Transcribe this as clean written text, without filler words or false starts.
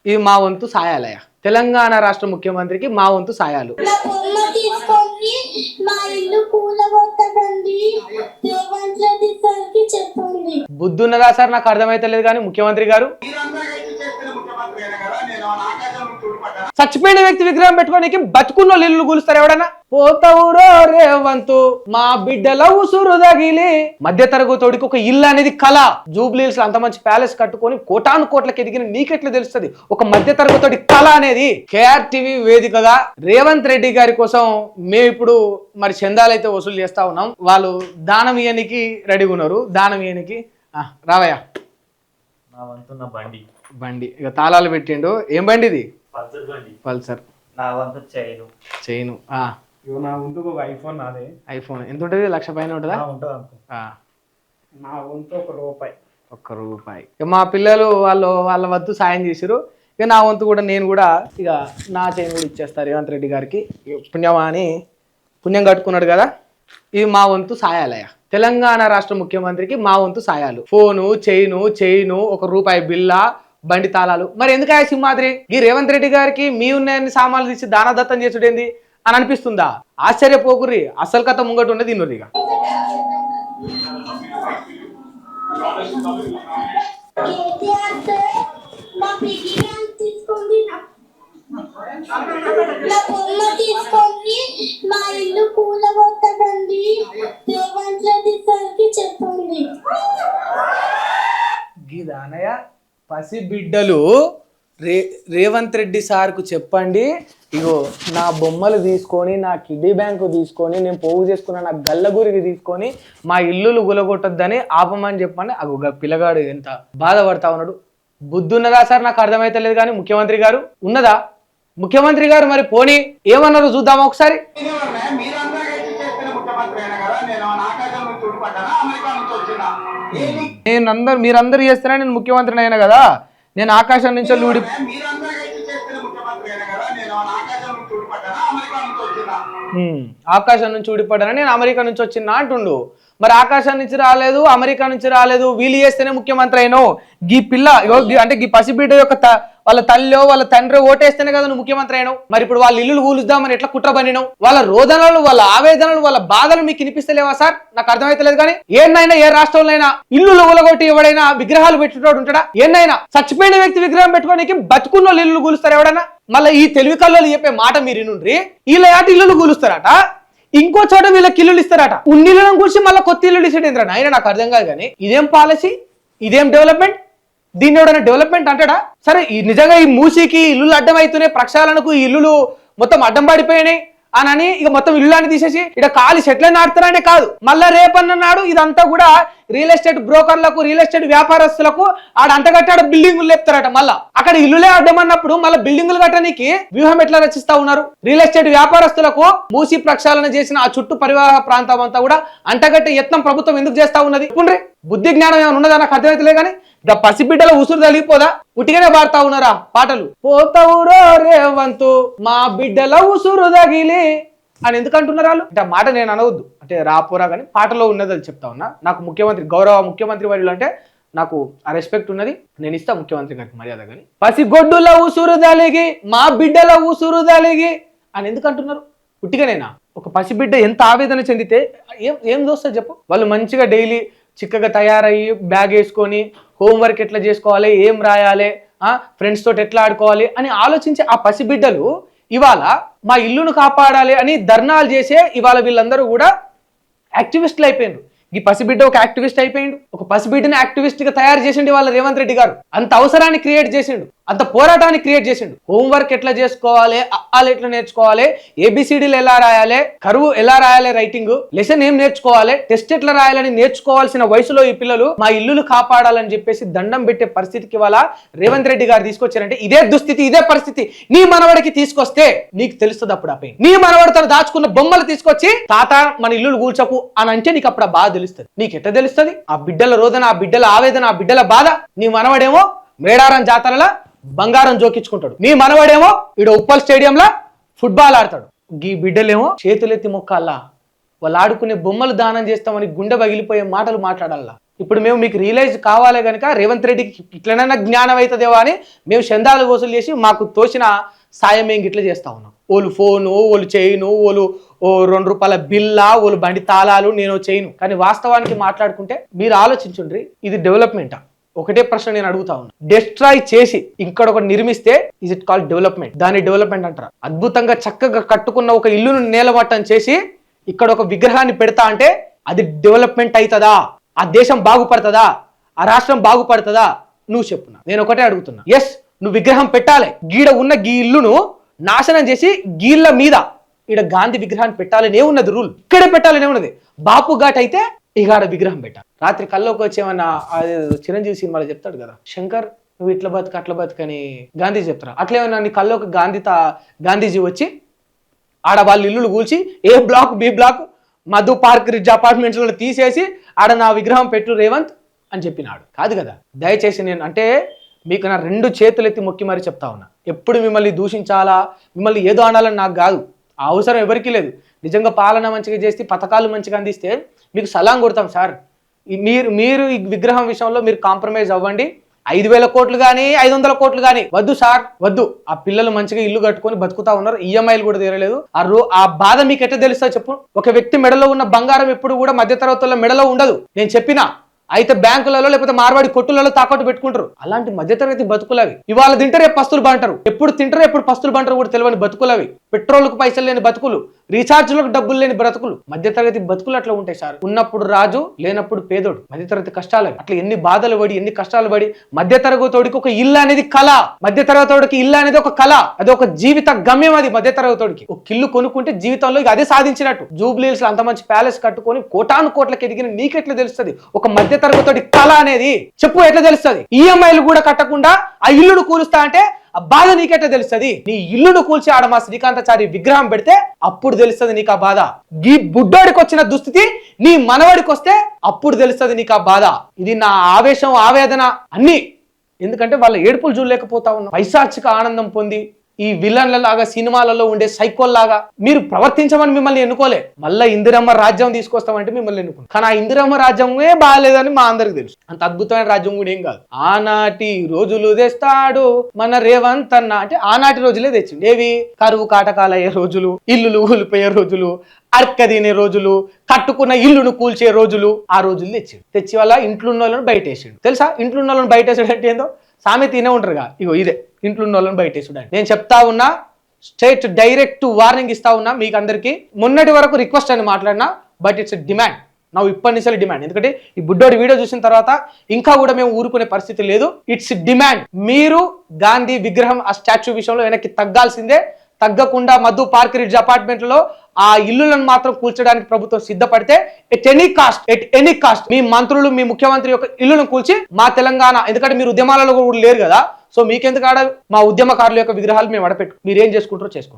ఇది మా వంతు సాయాలయ. తెలంగాణ రాష్ట్ర ముఖ్యమంత్రికి మా వంతు సాయాలు. బుద్ధున్నదా సార్? నాకు అర్థమైతలేదు కానీ ముఖ్యమంత్రి గారు చచ్చిపోయిన వ్యక్తి విగ్రహం పెట్టుకోనికి బతుకున్న ఇల్లు కూలుస్తారు ఎవడన్నా? పోతవురో రేవంతు మా బిడ్డల ఉసురు తగిలి. మధ్య తరగతోడికి ఒక ఇల్లు అనేది కళ. జూబ్లీహిల్స్ అంత మంచి ప్యాలెస్ కట్టుకొని కోటాను కోట్లకి ఎదిగిన నీకెట్లా తెలుస్తుంది ఒక మధ్య తరగతోడి కళ అనేది? కేఆర్టీవీ వేదికగా రేవంత్ రెడ్డి గారి కోసం మేము ఇప్పుడు మరి చందాలు అయితే వసూలు చేస్తా ఉన్నాం. వాళ్ళు దానం ఇయ్యనికి రెడీగా ఉన్నారు. దానం ఇయ్యనికి రావయ్య. బండి ఇక తాళాలు పెట్టిండు. ఏం బండి ఇది? పల్సర్. నా వంతు చైను. నా వంతు ఒక ఐఫోన్. నాదే ఐఫోన్. ఎంత ఉంటుంది? 1,00,000 పైన ఉంటుందా? నా వంతు ₹1. ఇక మా పిల్లలు వాళ్ళ వద్దు సాయం చేసిరు. ఇక నా వంతు కూడా నేను కూడా ఇక నా చైన్ కూడా ఇచ్చేస్తారు రేవంత్ రెడ్డి గారికి. పుణ్యమా అని పుణ్యం కట్టుకున్నాడు కదా. ఇది మా వంతు సాయాలయ. తెలంగాణ రాష్ట్ర ముఖ్యమంత్రికి మా వంతు సాయాలు. ఫోను, చైను, ₹1 బిల్లా, బండి తాళాలు. మరి ఎందుకు సింహాద్రి ఈ రేవంత్ రెడ్డి గారికి మీ ఉన్నాయన్ని సామాన్లు తీసి దానదత్తం చేసుడేంది అని అనిపిస్తుందా? ఆశ్చర్యపోకుర్రి. అసలు కథ ముంగట ఉన్నది ఇన్నోరిగా. గీదానయ్య పసి బిడ్డలు రేవంత్ రెడ్డి సార్కు చెప్పండి, ఇగో నా బొమ్మలు తీసుకొని, నా కిడ్నీ బ్యాంకు తీసుకొని, నేను పోగు చేసుకున్న నా గల్లగురికి తీసుకొని మా ఇల్లులు గులగొట్టొద్దని ఆపమని చెప్పండి. అగో పిల్లగాడు ఎంత బాధపడతా ఉన్నాడు. బుద్ధి ఉన్నదా సార్? నాకు అర్థమైతలేదు కానీ ముఖ్యమంత్రి గారు ఉన్నదా? ముఖ్యమంత్రి గారు మరి పోనీ ఏమన్నారు చూద్దామా ఒకసారి. మీరందరూ చేస్తారా? నేను ముఖ్యమంత్రిని అయినా కదా, నేను ఆకాశం నుంచి ఊడి ఆకాశం నుంచి ఊడిపడ్డానా, నేను అమెరికా నుంచి వచ్చినా అంటుండు. మరి ఆకాశం నుంచి రాలేదు, అమెరికా నుంచి రాలేదు, వీళ్ళు చేస్తేనే ముఖ్యమంత్రి అయినో. గీ పిల్ల అంటే గీ పసిబిడ్డ యొక్క వాళ్ళ తల్లిలో వాళ్ళ తండ్రి ఓటేస్తేనే కదా నువ్వు ముఖ్యమంత్రి అయినావు. మరి ఇప్పుడు వాళ్ళ ఇల్లు కూలుద్దామని ఎట్లా కుట్ర బనినావు? వాళ్ళ రోదనలు, వాళ్ళ ఆవేదనలు, వాళ్ళ బాధలు మీకు వినిపిస్తలేవా సార్? నాకు అర్థమైతలేదు కానీ ఏనైనా ఏ రాష్ట్రంలో ఇల్లు ఊలగొట్టి ఎవడైనా విగ్రహాలు పెట్టేటోడు ఉంటాడా? ఏనైనా చచ్చిపోయిన వ్యక్తి విగ్రహం పెట్టుకోనికి బతుకున్న ఇల్లు కూలుస్తారు ఎవడన్నా? మళ్ళీ ఈ తెలివి కళ్ళు చెప్పే మాట మీరు నుండి వీళ్ళ ఆట ఇల్లు కూలుస్తారట, ఇంకో చోట వీళ్ళకి ఇల్లులు ఇస్తారట. ఉన్నిళ్ళను కూర్చి మళ్ళీ కొత్త ఇల్లు ఇస్తాడు. ఆయన నాకు అర్థం కాదు కానీ ఇదేం పాలసీ, ఇదేం డెవలప్మెంట్? దీన్ని ఎవడైనా డెవలప్మెంట్ అంటాడా? సరే నిజంగా ఈ మూసీకి ఇల్లులు అడ్డం అవుతున్నాయి, ప్రక్షాళనకు ఈ ఇల్లులు మొత్తం అడ్డం పడిపోయినాయి అని ఇక మొత్తం ఇల్లు తీసేసి ఇక్కడ ఖాళీ చెట్లని నాటుతారనే కాదు, మళ్ళా రేపన్న నాడు ఇదంతా కూడా రియల్ ఎస్టేట్ బ్రోకర్లకు, రియల్ ఎస్టేట్ వ్యాపారస్తులకు అంతగట్టాడు బిల్డింగులు లేపుతారట. మళ్ళా అక్కడ ఇల్లులే అడ్డమన్నప్పుడు మళ్ళీ బిల్డింగులు కట్టడానికి వ్యూహం ఎట్లా రచిస్తా ఉన్నారు? రియల్ ఎస్టేట్ వ్యాపారస్తులకు మూసి ప్రక్షాళన చేసిన ఆ చుట్టూ పరివాహ ప్రాంతం అంతా కూడా అంటగట్టే యత్నం ప్రభుత్వం ఎందుకు చేస్తా ఉన్నది? బుద్ధి జ్ఞానం ఏమైనా ఉన్నదా? నాకు అర్థమైతలే కానీ ఇక పసిబిడ్డల ఉసురు తలిగిపోదా? ఉట్టిగానే పాడుతా ఉన్నారా పాటలు? పోతవురో రేవంతు మా బిడ్డల ఉసురు తగిలి అని ఎందుకు అంటున్నారు వాళ్ళు? అంటే మాట నేను అనవద్దు, అంటే రాపోరా కానీ పాటలో ఉన్నది అది చెప్తా ఉన్నా. నాకు ముఖ్యమంత్రి, గౌరవ ముఖ్యమంత్రి వర్యులు అంటే నాకు ఆ రెస్పెక్ట్ ఉన్నది, నేను ఇస్తా ముఖ్యమంత్రి గారికి మర్యాద. కానీ పసిగొడ్డుల ఉసురు తలిగి మా బిడ్డల ఉసురు తలిగి అని ఎందుకు అంటున్నారు? ఉట్టిగానేనా? ఒక పసిబిడ్డ ఎంత ఆవేదన చెందితే ఏం దోస్తుంది చెప్పు? వాళ్ళు మంచిగా డైలీ చిక్కగా తయారయ్యి బ్యాగ్ వేసుకొని హోంవర్క్ ఎట్లా చేసుకోవాలి, ఏం రాయాలి, ఫ్రెండ్స్ తోటి ఎట్లా ఆడుకోవాలి అని ఆలోచించే ఆ పసిబిడ్డలు ఇవాళ మా ఇల్లును కాపాడాలి అని ధర్నాలు చేసే ఇవాళ వీళ్ళందరూ కూడా యాక్టివిస్టులు అయిపోయినారు. ఈ పసిబిడ్డ ఒక యాక్టివిస్ట్ అయిపోయిండు. ఒక పసిబిడ్డని యాక్టివిస్ట్ గా తయారు చేసిండు వాళ్ళ రేవంత్ రెడ్డి గారు. అంత అవసరాన్ని క్రియేట్ చేసిండు, అంత పోరాటాన్ని క్రియేట్ చేసిండు. హోంవర్క్ ఎట్లా చేసుకోవాలి, అల్లు ఎట్లా నేర్చుకోవాలి, ఏబిసిడీలు ఎలా రాయాలి, కరువు ఎలా రాయాలి, రైటింగ్ లెసన్ ఏం నేర్చుకోవాలి, టెస్ట్ ఎట్లా రాయాలని నేర్చుకోవాల్సిన వయసులో ఈ పిల్లలు మా ఇల్లులు కాపాడాలని చెప్పేసి దండం పెట్టే పరిస్థితికి వాళ్ళ రేవంత్ రెడ్డి గారు తీసుకొచ్చారంటే ఇదే దుస్థితి, ఇదే పరిస్థితి నీ మనవడికి తీసుకొస్తే నీకు తెలుస్తుంది అప్పుడు ఆ పెయిన్. నీ మనవడితో దాచుకున్న బొమ్మలు తీసుకొచ్చి తాత మన ఇల్లులు కూల్చకు అని అంటే నీకు అప్పుడు ఆ బాధ తెలుస్తుంది. నీకు ఎట్లా తెలుస్తుంది? ఆ బిడ్డల రోదన, ఆ బిడ్డల ఆవేదన, ఆ బిడ్డల బాధ. నీ మనవడేమో మేడారం జాతరల బంగారం జోకించుకుంటాడు, నీ మనవడేమో ఈడ ఉప్పల్ స్టేడియంలో ఫుట్బాల్ ఆడతాడు. ఈ బిడ్డలేమో చేతులెత్తి మొక్కాలా, వాళ్ళు ఆడుకునే బొమ్మలు దానం చేస్తామని గుండె పగిలిపోయే మాటలు మాట్లాడాలా. ఇప్పుడు మేము మీకు రియలైజ్ కావాలి కనుక రేవంత్ రెడ్డికి ఇట్లనైనా జ్ఞానం అవుతుందేమో అని మేము చందాలు వసూలు చేసి మాకు తోచిన సాయం మేము ఇట్లా చేస్తా ఉన్నాం. ఓళ్ళు ఫోను, ఓళ్ళు చైను, ఓళ్ళు ₹2 బిల్లా, ఓళ్ళు బండి తాళాలు, నేను చైను. కానీ వాస్తవానికి మాట్లాడుకుంటే మీరు ఆలోచించుండ్రి, ఇది డెవలప్మెంటా? ఒకటే ప్రశ్న నేను అడుగుతా ఉన్నా. డిస్ట్రాయ్ చేసి ఇక్కడ ఒక నిర్మిస్తే ఇస్ ఇట్ కాల్డ్ డెవలప్మెంట్? దాన్ని డెవలప్మెంట్ అంటారా? అద్భుతంగా చక్కగా కట్టుకున్న ఒక ఇల్లును నేలమట్టం చేసి ఇక్కడ ఒక విగ్రహాన్ని పెడతా అంటే అది డెవలప్మెంట్ అవుతుందా? ఆ దేశం బాగుపడుతుందా? ఆ రాష్ట్రం బాగుపడుతుందా? నువ్వు చెప్పున్నా. నేను ఒకటే అడుగుతున్నా. ఎస్, నువ్వు విగ్రహం పెట్టాలి. గీడ ఉన్న గీ ఇల్లును నాశనం చేసి గీళ్ళ మీద ఈడ గాంధీ విగ్రహాన్ని పెట్టాలనే ఉన్నది రూల్. ఇక్కడే పెట్టాలనే ఉన్నది. బాపు ఘాట్ అయితే ఇగాడ విగ్రహం పెట్టాలి. రాత్రి కల్లోకి వచ్చేమన్నా చిరంజీవి సినిమాలో చెప్తాడు కదా, శంకర్ నువ్వు ఇట్లా బతుకు అట్లా బతుకని గాంధీ చెప్తారా? అట్లేమన్నా నీ కల్లోకి గాంధీజీ వచ్చి ఆడ వాళ్ళ ఇల్లులు కూల్చి A block B block Madhu Park Ridge అపార్ట్మెంట్స్లో తీసేసి ఆడ నా విగ్రహం పెట్టు రేవంత్ అని చెప్పినాడు. కాదు కదా. దయచేసి నేను అంటే మీకు నా 2 చేతులెత్తి మొక్కి మరి చెప్తా ఉన్నా, ఎప్పుడు మిమ్మల్ని దూషించాలా, మిమ్మల్ని ఏదో అనాలని నాకు కాదు. ఆ అవసరం ఎవరికీ లేదు. నిజంగా పాలన మంచిగా చేసి పథకాలు మంచిగా అందిస్తే మీకు సలాం కొడతాం సార్. మీరు ఈ విగ్రహం విషయంలో మీరు కాంప్రమైజ్ అవ్వండి. 5,000 కోట్లు కానీ 500 కోట్లు కానీ వద్దు సార్, వద్దు. ఆ పిల్లలు మంచిగా ఇల్లు కట్టుకొని బతుకుతా ఉన్నారు, ఈఎంఐలు కూడా తీరలేదు. ఆ బాధ మీకు ఎట్లా తెలుస్తా చెప్పు? ఒక వ్యక్తి మెడలో ఉన్న బంగారం ఎప్పుడు కూడా మధ్యతరగతుల మెడలో ఉండదు. నేను చెప్పినా అయితే బ్యాంకులలో లేకపోతే మార్వాడి కొట్టులలో తాకట్టు పెట్టుకుంటారు. అలాంటి మధ్యతరగతి బతుకులవి. ఇవాళ తింటారు, రేపు పస్తులు బంటారు. ఎప్పుడు తింటారు, ఎప్పుడు పస్తులు బంటారు కూడా తెలియని బతుకులవి. పెట్రోల్కు పైసలు లేని బతుకులు, రీఛార్జ్లకు డబ్బులు లేని బ్రతుకులు. మధ్యతరగతి బతుకులు అట్లా ఉంటాయి సార్. ఉన్నప్పుడు రాజు, లేనప్పుడు పేదోడు. మధ్యతరగతి కష్టాలు అట్లా ఎన్ని బాధలు పడి ఎన్ని కష్టాలు పడి మధ్యతరగతోడికి ఒక ఇల్లు అనేది కళ. మధ్యతరగతోడికి ఇల్లు అనేది ఒక కళ, అది ఒక జీవిత గమ్యం. అది మధ్యతరగతోడికి ఒక ఇల్లు కొనుక్కుంటే జీవితంలో అదే సాధించినట్టు. జూబ్లీహిల్స్ అంత మంచి ప్యాలెస్ కట్టుకొని కోటాను కోట్లకి ఎదిగిన నీకెట్లా తెలుస్తుంది ఒక మధ్యతరగతోడి కళ అనేది? చెప్పు, ఎట్లా తెలుస్తుంది? ఈఎంఐలు కూడా కట్టకుండా ఆ ఇల్లును కూలుస్తా అంటే ఆ బాధ నీకెట్లా తెలుస్తుంది? నీ ఇల్లును కూల్చి ఆడ మా శ్రీకాంతాచారి విగ్రహం పెడితే అప్పుడు తెలుస్తుంది నీకు ఆ బాధ. ఈ బుడ్డోడికి వచ్చిన దుస్థితి నీ మనవడికి వస్తే అప్పుడు తెలుస్తుంది నీకు ఆ బాధ. ఇది నా ఆవేశం, ఆవేదన అన్ని. ఎందుకంటే వాళ్ళ ఏడుపులు చూడలేకపోతా ఉన్నాం. పైశాచిక ఆనందం పొంది ఈ విలన్లలాగా సినిమాలలో ఉండే సైకోల్లాగా మీరు ప్రవర్తించమని మిమ్మల్ని ఎన్నుకోలే. మళ్ళీ ఇందిరమ్మ రాజ్యం తీసుకొస్తామంటే మిమ్మల్ని ఎన్నుకున్నాం. కానీ ఆ ఇందిరమ్మ రాజ్యమే బాగాలేదని మా అందరికి తెలుసు. అంత అద్భుతమైన రాజ్యం కూడా ఏం కాదు. ఆనాటి రోజులు తెస్తాడు మన రేవంత్ అన్న అంటే ఆనాటి రోజులే తెచ్చిండు. ఏవి? కరువు కాటకాలు అయ్యే రోజులు, ఇల్లులు కూలిపోయే రోజులు, అర్క తినే రోజులు, కట్టుకున్న ఇల్లును కూల్చే రోజులు. ఆ రోజులు తెచ్చిండు. తెచ్చి వల్ల ఇంట్లో ఉన్న వాళ్ళని బయటేసాడు. తెలుసా ఇంట్లో ఉన్న వాళ్ళని బయటేసాడు అంటే ఏందో? సామెత తినే ఉంటారుగా, ఇగో ఇదే ఇంట్లో ఉన్న వాళ్ళని బయటేసాడు. నేను చెప్తా ఉన్నా, స్ట్రైట్ డైరెక్ట్ వార్నింగ్ ఇస్తా ఉన్నా మీకు అందరికీ. మొన్నటి వరకు రిక్వెస్ట్ అని మాట్లాడినా, బట్ ఇట్స్ డిమాండ్. నా ఇప్పటి నుంచి డిమాండ్. ఎందుకంటే ఈ బుడ్డోడి వీడియో చూసిన తర్వాత ఇంకా కూడా మేము ఊరుకునే పరిస్థితి లేదు. It's demand. మీరు గాంధీ విగ్రహం ఆ స్టాచ్యూ విషయంలో వెనక్కి తగ్గాల్సిందే. తగ్గకుండా మధు పార్క్ రిడ్జ్ అపార్ట్మెంట్లలో ఆ ఇల్లులను మాత్రం కూల్చడానికి ప్రభుత్వం సిద్ధపడితే ఎట్ ఎనీ కాస్ట్ మీ మంత్రులు, మీ ముఖ్యమంత్రి యొక్క ఇల్లులను కూల్చి మా తెలంగాణ, ఎందుకంటే మీరు ఉద్యమాలలో కూడా లేరు కదా, సో మీకెందుకు ఆడ మా ఉద్యమకారుల యొక్క విగ్రహాలు మేము అడపెట్టు, మీరు ఏం చేసుకుంటారో చేసుకోండి.